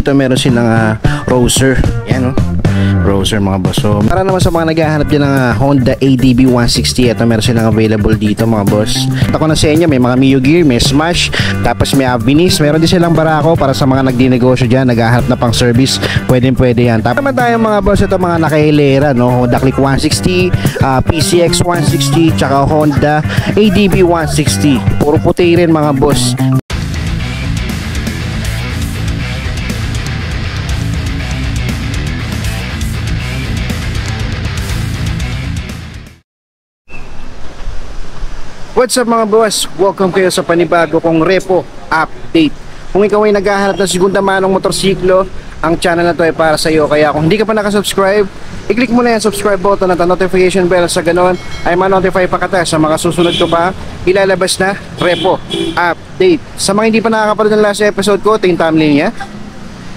Ito meron silang Roser. Yan Roser mga boss. So para naman sa mga naghahanap dyan ng Honda ADB 160, ito meron silang available dito mga boss. Ako na sa inyo, may mga Mio Gear, may Smash, tapos may Avinis, meron din silang Barako para sa mga nagdinegosyo dyan, naghahanap na pang service, pwede yan. Tapos naman tayo mga boss, ito mga nakahilera, no? Honda Click 160, PCX 160, tsaka Honda ADB 160. Puro puti rin mga boss. What's up mga boss? Welcome kayo sa panibago kong repo update. Kung ikaw ay naghahanap ng segunda manong motorsiklo, ang channel na to ay para sa iyo. Kaya kung hindi ka pa nakasubscribe, i-click mo na yung subscribe button at ang notification bell, sa ganon ay ma-notify pa kita sa mga susunod ko pa ilalabas na repo update. Sa mga hindi pa nakakapanood ng last episode ko, tingin thumbnail niya,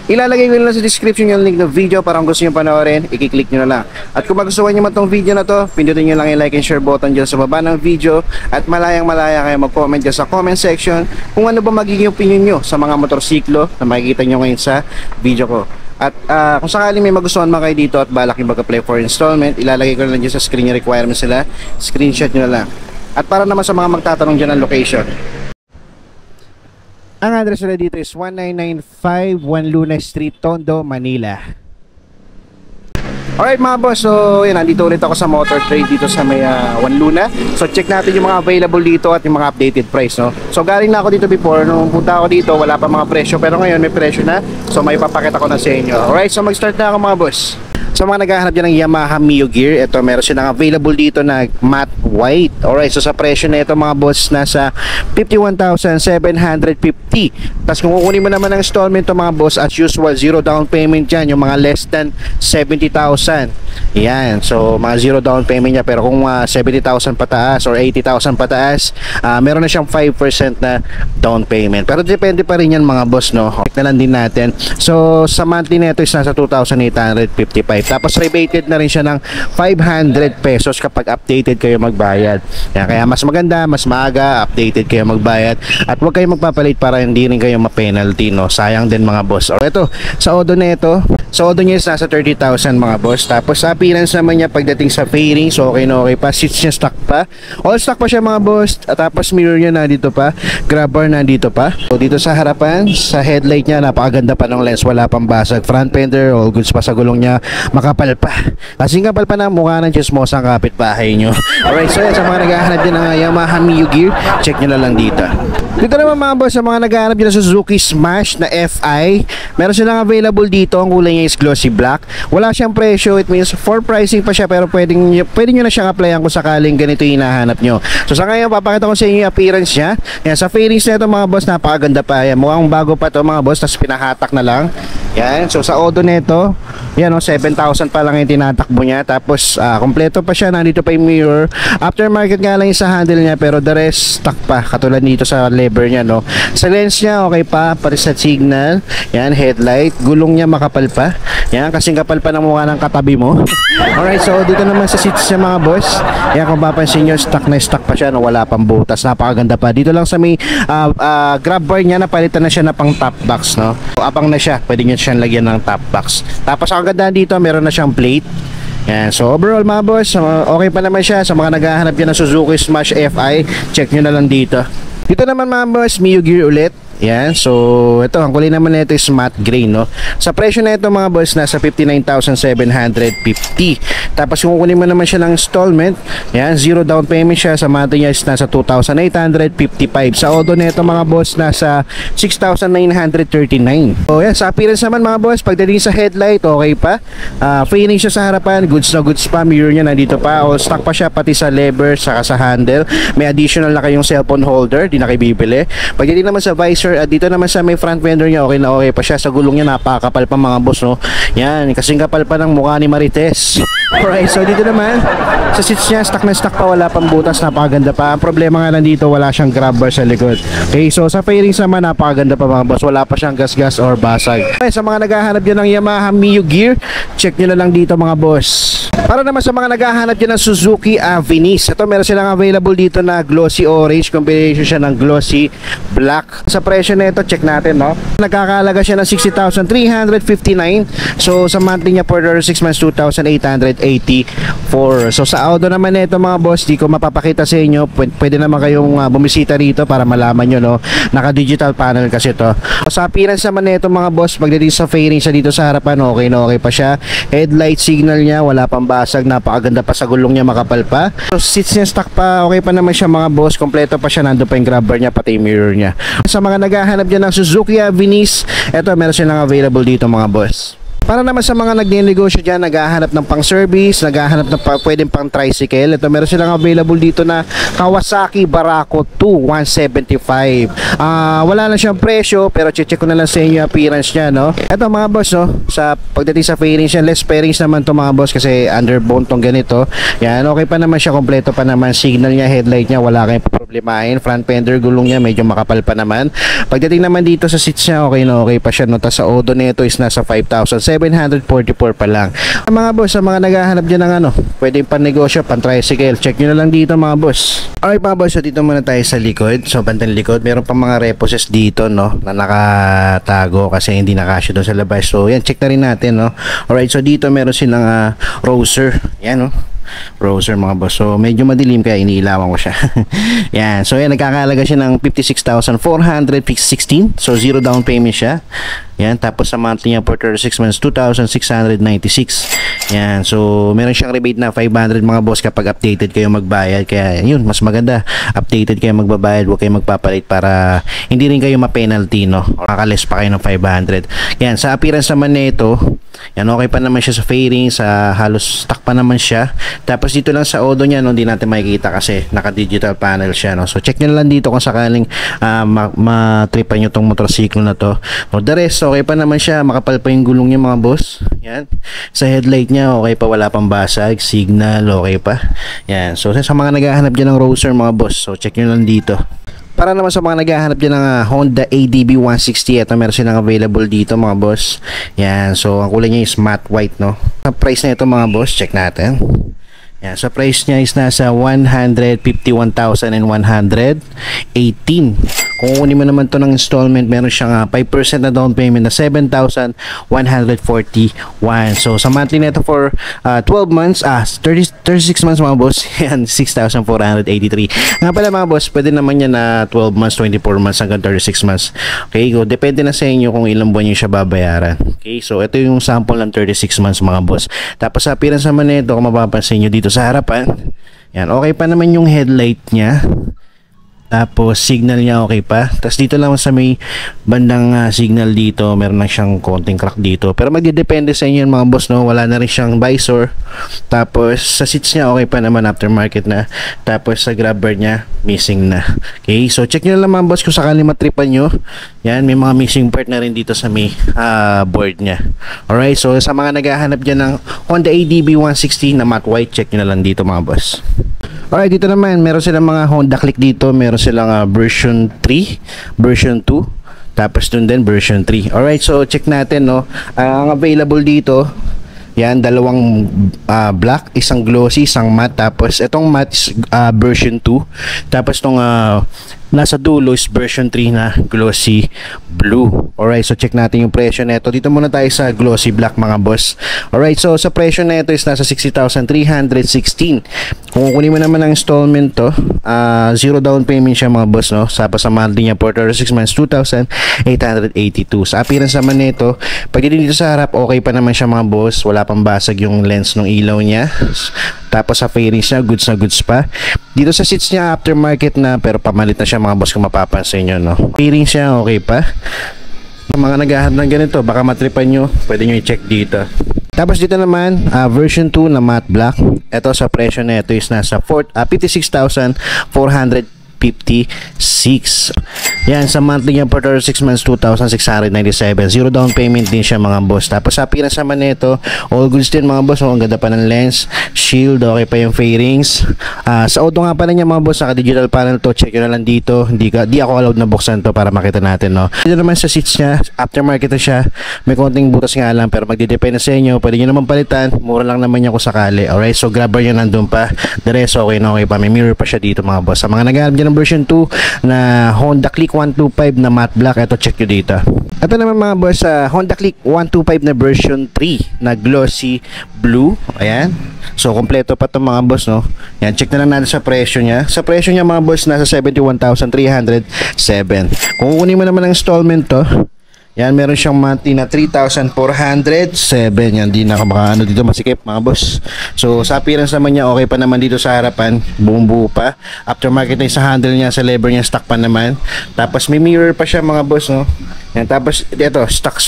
ilalagay ko lang sa description yung link ng video para kung gusto nyo panoorin, i-click nyo na lang. At kung magustuhan nyo man tong video na to, pindutin nyo lang yung like and share button dyan sa baba ng video. At malayang malaya kayo mag-comment dyan sa comment section kung ano ba magiging opinion nyo sa mga motorsiklo na makikita nyo ngayon sa video ko. At kung sakaling may magustuhan man kayo dito at balak yung mag-apply for installment, ilalagay ko na lang dyan sa screen yung requirements nila. Screenshot nyo na lang. At para naman sa mga magtatanong dyan ng location, ang address nila dito is 19951 Luna Street, Tondo, Manila. Alright mga boss, so yun, nandito ulit ako sa Motor Trade dito sa may 1 Luna. So check natin yung mga available dito at yung mga updated price, no? So galing na ako dito before, nung punta ako dito wala pa mga presyo, pero ngayon may presyo na. So may papakita ko na sa inyo. Alright, so mag-start na ako mga boss. Sa mga naghahanap dyan ng Yamaha Mio Gear, ito meron silang available dito na matte white. Alright, so sa presyo na ito mga boss, nasa 51,750. Tapos kung kukunin mo naman ng installment to mga boss, as usual, zero down payment yan, yung mga less than 70,000. Yan, so mga zero down payment niya. Pero kung 70,000 pataas or 80,000 pataas, meron na siyang 5% na down payment. Pero depende pa rin yan mga boss, no? Check na lang din natin. So sa monthly na ito is nasa 2,855. Tapos rebated na rin siya ng 500 pesos kapag updated kayo magbayad. Yan, kaya mas maganda, mas maaga, updated kayo magbayad. At huwag kayo magpapalit para hindi rin kayo ma-penalty, no? Sayang din mga boss. O ito, sa Odo na ito, sa Odo niya is nasa 30,000 mga boss. Tapos sa appearance naman niya pagdating sa fairings, okay na okay pa. Seats niya stock pa. All stock pa siya mga boss. At tapos mirror niya nandito pa. Grab bar nandito pa. So dito sa harapan, sa headlight niya, napakaganda pa ng lens. Wala pang basag. Front fender, all goods pa sa gulong niya. Makapal pa. Kasing kapal pa na mukha ng chismosang kapitbahay nyo. Alright, so yan, sa mga naghahanap din ng Yamaha Mio Gear, check nyo na lang dito. Dito naman mga boss, sa mga naghahanap din ng Suzuki Smash na FI, meron silang available dito. Ang kulay niya is glossy black. Wala siyang presyo, it means for pricing pa siya, pero pwede nyo na siyang applyan kung sakaling ganito yung hinahanap nyo. So sa ngayon, papakita ko sa inyo yung appearance niya. Yan, sa fairings na ito mga boss, napakaganda pa. Yan, mukhang bago pa to mga boss, tapos pinahatak na lang. Yan, so sa Odo nito, yan o, 7,000 pa lang yung tinatakbo niya. Tapos kompleto pa siya, nandito pa yung mirror. Aftermarket nga lang yung sa handle niya, pero the rest stock pa, katulad dito sa lever niya, no. Sa lens niya okay pa, pati sa signal. Yan, headlight, gulong niya makapal pa. Yan, kasing kapal pa ng mukha ng katabi mo. Alright, so dito naman sa seats niya mga boss, yan, kung papansin nyo, stock na stock pa siya, no, wala pang butas, napakaganda pa. Dito lang sa may grab bar niya, napalitan na siya na pang top box, no. So, abang na siya, pwede nyo siyang lagyan ng top box. Tapos ang ganda dito, meron na siyang plate. Yan, so overall mga boss, okay pa naman siya. Sa mga naghahanap dyan ng Suzuki Smash FI, check nyo na lang dito. Dito naman mga boss, Mio Gear ulit. Yan, so ito, ang kulay naman nito is matte gray, no. Sa presyo na ito mga boss, nasa 59,750. Tapos kung kukunin mo naman siya ng installment, yan, zero down payment siya. Sa monthly niya is nasa 2,855. Sa Odo na ito mga boss, nasa 6,939. So yan, sa appearance naman mga boss, pagdating sa headlight, okay pa. Fairing siya sa harapan, goods na goods pa. Mirror niya nandito pa, all stock pa siya, pati sa lever, saka sa handle. May additional na kayong cellphone holder, di na kayo bibili. Pagdating naman sa visor, at dito naman sa may front fender niya, okay na okay pa siya. Sa gulong niya, napakapal pa mga boss, no. Yan, kasing kapal pa ng mukha ni Marites. Alright, so dito naman sa seats niya, stock na stock pa, wala pang butas, napakaganda pa. Ang problema nga lang dito, wala siyang grab bar sa likod. Okay, so sa fairings naman, napakaganda pa mga boss, wala pa siyang gas-gas or basag. Okay, sa mga naghahanap dyan ng Yamaha Mio Gear, check nyo na lang dito mga boss. Para naman sa mga naghahanap dyan ng Suzuki Avinis, ito meron silang available dito na glossy orange, combination siya ng glossy black. Sa presyo nito, check natin, no? Nagkakalaga siya ng 60,359. So sa monthly niya for 6 months 2,884. So sa Auto naman nito mga boss, di ko mapapakita sa inyo. Pwede naman kayong bumisita rito para malaman nyo, no? Naka-digital panel kasi to. So, sa appearance naman nito mga boss, pagdating sa fairing siya dito sa harapan, okay na okay pa siya. Headlight signal niya, wala pang basag, napakaganda pa sa gulong niya, makapal pa. So seats niya stock pa, okay pa naman siya mga boss, kompleto pa siya, nando pa yung grab bar niya, pati yung mirror niya. Sa mga naghahanap dyan ng Suzuki Vinis, eto meron silang available dito mga boss. Para naman sa mga nagnenegosyo dyan, naghahanap ng pang service, naghahanap ng pwedeng pang tricycle, ito meron silang available dito na Kawasaki Barako 2 175. Wala na siyang presyo, pero check ko na lang sa inyo appearance niya, no? Ito mga boss, no, sa pagdating sa fairings siya, less fairings naman to mga boss kasi underbone tong ganito. Yan, okay pa naman siya, kompleto pa naman, signal niya, headlight niya, wala kayong problemahin. Front fender, gulong niya medyo makapal pa naman. Pagdating naman dito sa seats niya, okay na okay pa siya, no? Tas sa odo nito is nasa 5,744 pa lang. Mga boss, sa mga naghahanap dyan ng pwede pang negosyo, pang tricycle, check nyo na lang dito mga boss. Alright mga boss, so dito muna tayo sa likod. So bandang likod, meron pang mga reposes dito, no, na nakatago kasi hindi nakasya doon sa labas. So yan, check na rin natin, no. Alright, so dito meron silang Roser. Yan, no, Roser mga boss. So medyo madilim kaya iniilawan ko siya. Yan. So yan, nagkakalaga siya ng 56,416. So 0 down payment siya. Yan. Tapos sa monthly niya for 36 months 2,696. Yan. So meron siyang rebate na 500 mga boss kapag updated kayo magbayad. Kaya yun, mas maganda updated kayo magbabayad, huwag kayo magpapalit para hindi rin kayo ma-penalty, no, o makakales pa kayo ng 500. Yan. Sa appearance naman nito, yan, okay pa naman siya sa fairing, sa halos stock pa naman siya. Tapos dito lang sa odo niya, no, hindi natin makikita kasi naka-digital panel siya, no. So check nyo lang dito kung sakaling matripan nyo tong motorsiklo na to. No, the rest, okay pa naman siya, makapal pa yung gulong niya mga boss. Yan. Sa headlight niya, okay pa, wala pang basag, signal, okay pa. Yan. So sa mga naghahanap dyan ng Roser mga boss, so check nyo lang dito. Para naman sa mga naghahanap dyan ng Honda ADB 160, ito meron silang available dito mga boss. Yan, so ang kulay niya is matte white, no. Ang price na ito mga boss, check natin. Yan, so price niya is nasa 151,118. Kung kunin mo naman to ng installment, meron siyang 5% na down payment na 7,141. So sa monthly nito for 12 months, 36 months mga boss, yan 6,483. Nga pala mga boss, pwede naman yan na 12 months, 24 months hanggang 36 months. Okay, so depende na sa inyo kung ilang buwan nyo siya babayaran. Okay, so ito yung sample ng 36 months mga boss. Tapos sa appearance naman nito, kung mapapansin nyo dito sa harapan, yan, okay pa naman yung headlight niya. Tapos signal niya okay pa. Tapos dito lang sa may bandang signal dito, meron lang siyang konting crack dito. Pero magdidepende sa inyo mga boss, no. Wala na rin siyang visor. Tapos sa seats niya okay pa naman, aftermarket na. Tapos sa grab bar niya missing na. Okay, so check nyo lang mga boss kung sakaling matripan nyo. Yan, may mga missing part na rin dito sa may board niya. Alright, so sa mga naghahanap dyan ng Honda ADB 160 na matte white, check nyo na lang dito mga boss. Alright, dito naman meron silang mga Honda Click dito, meron silang version 3, version 2, tapos dun din version 3. Alright, so check natin, no. Ang available dito, yan, dalawang black, isang glossy, isang matte. Tapos itong matte is version 2. Tapos itong nasa dulo is version 3 na glossy blue. Alright, so check natin yung presyo nito. Dito muna tayo sa glossy black mga boss. Alright, so sa presyo nito is nasa 60,316. Kung kunin mo naman ang installment to, 0 down payment siya mga boss, no. Sa monthly niya for 36 months 2,882. Sa appearance naman nito, pag dito sa harap, okay pa naman siya mga boss. Wala pang basag yung lens ng ilaw niya. Tapos sa fairings niya, goods na goods pa. Dito sa seats niya, aftermarket na, pero pamalit na siya mga boss kung mapapansin nyo, no. Fairings siya, okay pa. Sa mga naghahanap ng ganito, baka matripan nyo, pwede nyo i-check dito. Tapos dito naman, version 2 na matte black. Ito sa presyo na ito is nasa 56,456. Yan, sa monthly niya for 36 months 2,697. 0 down payment din siya mga boss. Tapos sa appearance naman nito, all goods din mga boss. Ang ganda pa ng lens, shield, okay pa yung fairings. Sa auto nga pala niya mga boss, naka digital panel to. Check nyo na lang dito. Di ako allowed na buksan to para makita natin, no. Dito naman sa seats niya, aftermarket na siya. May konting butas nga lang, pero magdidepende sa inyo. Pwede nyo naman palitan. Mura lang naman yan kung sakali. Alright, so grab bar nyo nandun pa. The rest okay na okay pa. May mirror pa siya dito mga boss. Sa mga naghahanap dyan ng version 2 na Honda Click 125 na matte black. Ito, check nyo dito. Ito naman mga boss, Honda Click 125 na version 3 na glossy blue. Ayan. So, kompleto pa itong mga boss, no? Yan, check na lang natin sa presyo niya. Sa presyo niya mga boss, nasa 71,307. Kung kukunin mo naman ang installment to, yan, meron siyang monthly na 3,407. Yan, di na ano dito masikip mga boss. So, sa appearance naman niya, okay pa naman dito sa harapan. Buong buo pa. Aftermarket na sa handle niya, sa lever niya, stock pa naman. Tapos, may mirror pa siya mga boss, no? Yan, tapos, ito, stock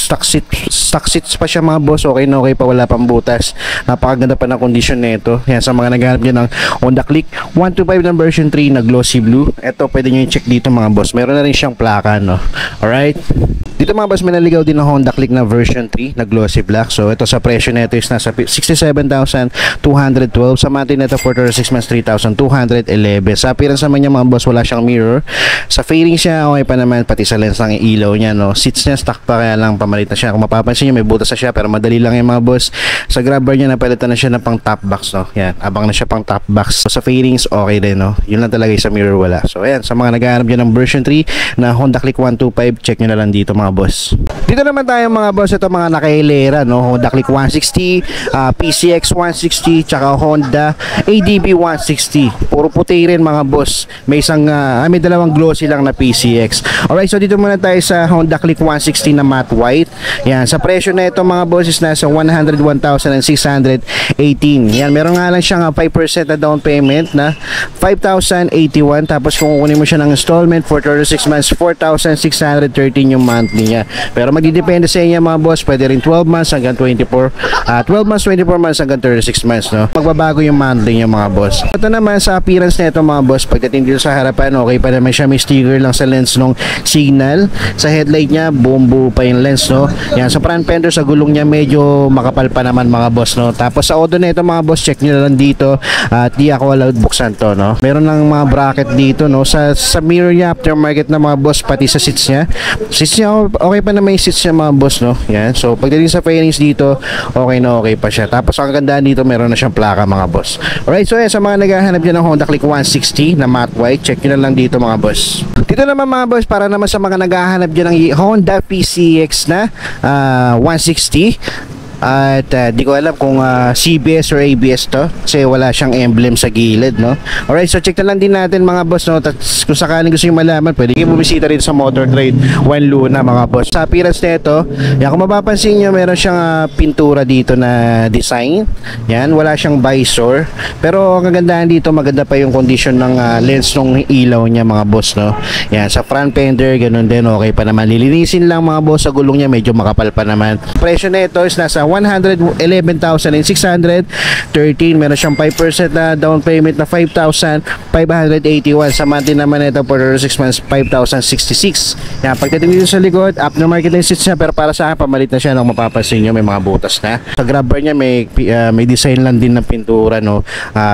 seats pa siya mga boss. Okay na okay pa, wala pang butas. Napakaganda pa ng condition nito. Yan, sa mga naghahanap niya ng Honda Click 125 ng version 3 na glossy blue. Ito, pwede nyo i-check dito mga boss. Meron na rin siyang plaka, no? Alright? Dito mga boss, may naligaw din ng Honda Click na version 3 na glossy black. So ito sa presyo nito is nasa 67,212. Sa monthly nito for 36 months 3,211. Sa appearance naman niya mga boss, wala siyang mirror. Sa fairing siya, okay pa naman, pati sa lens ng ilaw niya, no. Seats niya stock pa, kaya lang pamalit na siya. Kung mapapansin niyo, may butas na siya, pero madali lang yung mga boss. Sa grab bar niya, napalitan na siya ng pang top box, no. Yan, abang na siya pang top box. So, sa fairings, okay din, no. Yun lang talaga, sa mirror wala. So ayan, sa mga naghahanap dyan ng version 3 na Honda Click 125, check nyo na lang dito mga boss. Dito naman tayo mga boss, ito mga nakahilera, no? Honda Click 160, PCX 160, tsaka Honda ADB 160. Puro puti rin mga boss. May isang may dalawang glossy lang na PCX. Alright, so dito muna tayo sa Honda Click 160 na matte white. Yan, sa presyo na ito mga boss is nasa 101,618. Yan, meron nga lang siyang 5% na down payment na 5,081. Tapos kung kukunin mo siya ng installment for 36 months, 4,613 yung monthly niya. Pero magdidepende sa inyo mga boss, pwede rin 12 months hanggang 24, 12 months, 24 months hanggang 36 months, no? Magbabago yung monthly niya mga boss. Ito naman sa appearance na ito mga boss, pagdating dito sa harapan, okay pa naman siya, may sticker lang sa lens ng signal. Sa headlight niya, buo pa yung lens, no? Yan, sa front fender, sa gulong niya, medyo makapal pa naman mga boss, no? Tapos sa auto na ito mga boss, check nyo na lang dito at di ako allowed buksan to, no? Meron ng mga bracket dito, no? Sa mirror niya, aftermarket na mga boss, pati sa seats niya. Seats niya, okay pa naman yung seats niya mga boss, no? Yan. So pagdating sa fairings dito, okay na okay pa siya. Tapos ang gandaan dito, meron na siyang plaka mga boss. Alright, so sa mga naghahanap dyan ng Honda Click 160 na matte white, check nyo na lang dito mga boss. Dito naman mga boss, para naman sa mga naghahanap dyan ng Honda PCX na 160. At di ko alam kung CBS or ABS to kasi wala siyang emblem sa gilid, no? Alright, so check na lang din natin mga boss, no? Kung sakaling gusto nyo malaman, pwede kayo bumisita rin sa Motor Trade Juan Luna mga boss. Sa appearance nito, yan, kung mapapansin nyo, meron siyang pintura dito na design. Yan, wala siyang visor. Pero ang kagandahan dito, maganda pa yung condition ng lens ng ilaw niya mga boss, no? Yan, sa front fender, ganun din, okay pa naman. Lilinisin lang mga boss, sa gulong niya medyo makapal pa naman. Presyo nito is nasa 111,613. Meron siyang 5% na down payment na 5,581. Sa monthly naman ito for 6 months, 5,066. Yan, pagdating dito sa likod, aftermarket na seats niya, pero para sa akin, pamalit na siya, nung mapapansin nyo, may mga butas na. Sa grab bar niya, may design lang din ng pintura, no?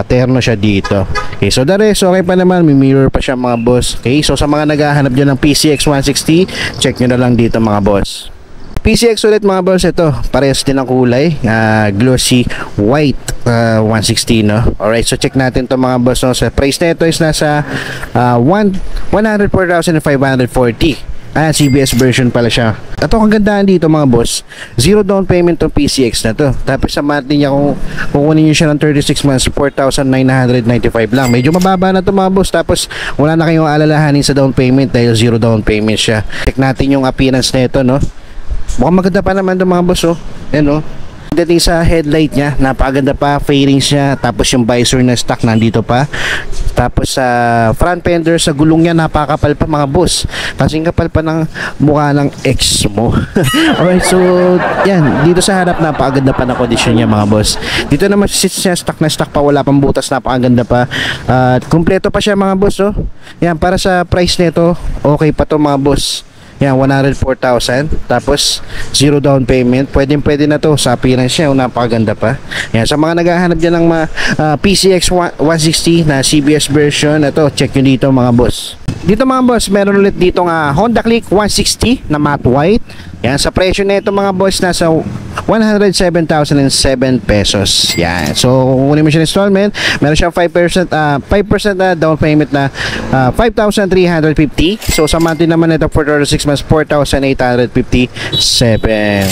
Terno siya dito. Okay, so the rest, okay pa naman, may mirror pa siya mga boss. Okay, so sa mga naghahanap dyan ng PCX 160, check nyo na lang dito mga boss. PCX ulit mga boss, ito parehas din ang kulay, glossy white, 160, no? Alright, so check natin to mga boss, no? Sa price na ito is nasa 104,540. CBS version pala siya. Ito ang gandaan dito mga boss, zero down payment tong PCX na to. Tapos sa monthly niya, kung kukunin nyo siya ng 36 months, 4,995 lang. Medyo mababa na to mga boss. Tapos wala na kayong alalahanin sa down payment dahil zero down payment siya. Check natin yung appearance na ito, no? Mukhang maganda pa naman itong mga boss, oh. Yan, oh. Dating sa headlight niya, napakaganda pa, fairings niya, tapos yung visor na stock nandito pa. Tapos sa front fender, sa gulong niya, napakapal pa mga boss. Kasing kapal pa ng mukha ng ex mo. Alright, so yan, dito sa harap, napakaganda pa na kondisyon niya mga boss. Dito naman seats niya, stock na stock pa, wala pang butas, napakaganda pa. At kumpleto pa siya mga boss, oh. Yan, para sa price nito, okay pa to mga boss. Yan, 104,000. Tapos, zero down payment. Pwede na to sa appearance niya. Napakaganda pa. Yan, sa mga naghahanap dyan ng PCX 160 na CBS version, ito, check nyo dito mga boss. Dito mga boss, meron ulit dito nga Honda Click 160 na matte white. Yan, sa presyo nito mga boss, nasa 107,007 pesos. Yan. So, kung kunin mo siya ng installment, meron siyang 5% na down payment na 5,350. So, sa monthly naman ito for 36 months, 4,857.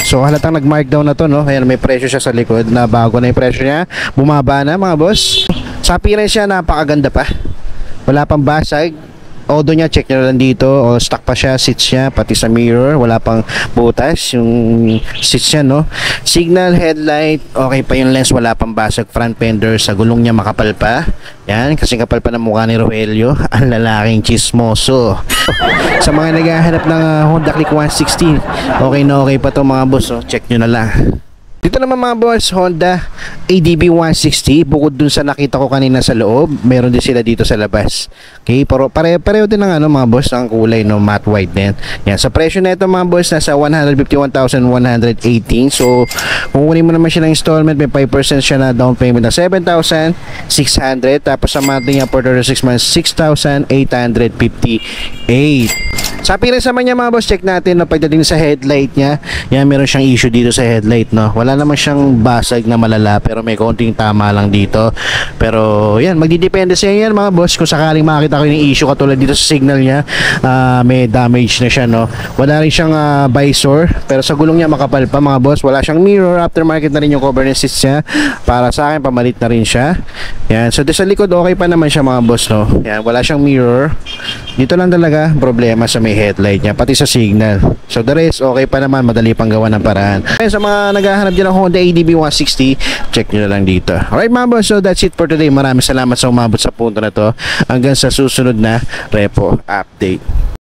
So, halatang nag-markdown na to, no? Ayan, may presyo siya sa likod na bago na yung presyo niya. Bumaba na mga boss. Sa appearance siya, napakaganda pa. Wala pang basag. Odo niya, check nyo lang dito. O, stock pa siya, seats niya, pati sa mirror. Wala pang butas yung seats niya, no? Signal, headlight, okay pa yung lens. Wala pang basag. Front fender, sa gulong niya makapal pa. Yan, kasi kapal pa ng mukha ni Rogelio. Ang lalaking chismoso. Sa mga naghahanap ng Honda Click 160, okay na okay pa to mga boss. Oh. Check nyo na lang. Dito naman mga boss, Honda ADB 160. Bukod dun sa nakita ko kanina sa loob, meron din sila dito sa labas. Okay, pero pareho din ng mga boss, ang kulay, no, matte white din. Yan, sa presyo na ito mga boss, nasa 151,118. So, kung kunin mo naman siya ng installment, may 5% siya na down payment na 7,600. Tapos sa monthly niya for 36 months, 6,858. Sa appearance naman niya mga boss, check natin, no, pagdating sa headlight niya, yan, meron siyang issue dito sa headlight, no. Wala naman siyang basag na malala, pero may konting tama lang dito. Pero yan, magdidepende sa yan mga boss, kung sakaling makita ko yung issue katulad dito sa signal niya, may damage na siya, no. Wala rin siyang visor, pero sa gulong niya makapal pa mga boss. Wala siyang mirror, aftermarket na rin yung cover ng seats niya. Para sa akin, pamalit na rin siya. Yan, so sa likod okay pa naman siya mga boss, no. Yan, wala siyang mirror. Dito lang talaga problema sa may headlight niya, pati sa signal. So the rest okay pa naman, madali pang gawa ng paraan. Ayun, sa mga naghahanap dyan ng Honda ADB 160, check nyo na lang dito. Alright mga boss, so that's it for today. Maraming salamat sa umabot sa punto na to. Hanggang sa susunod na repo update.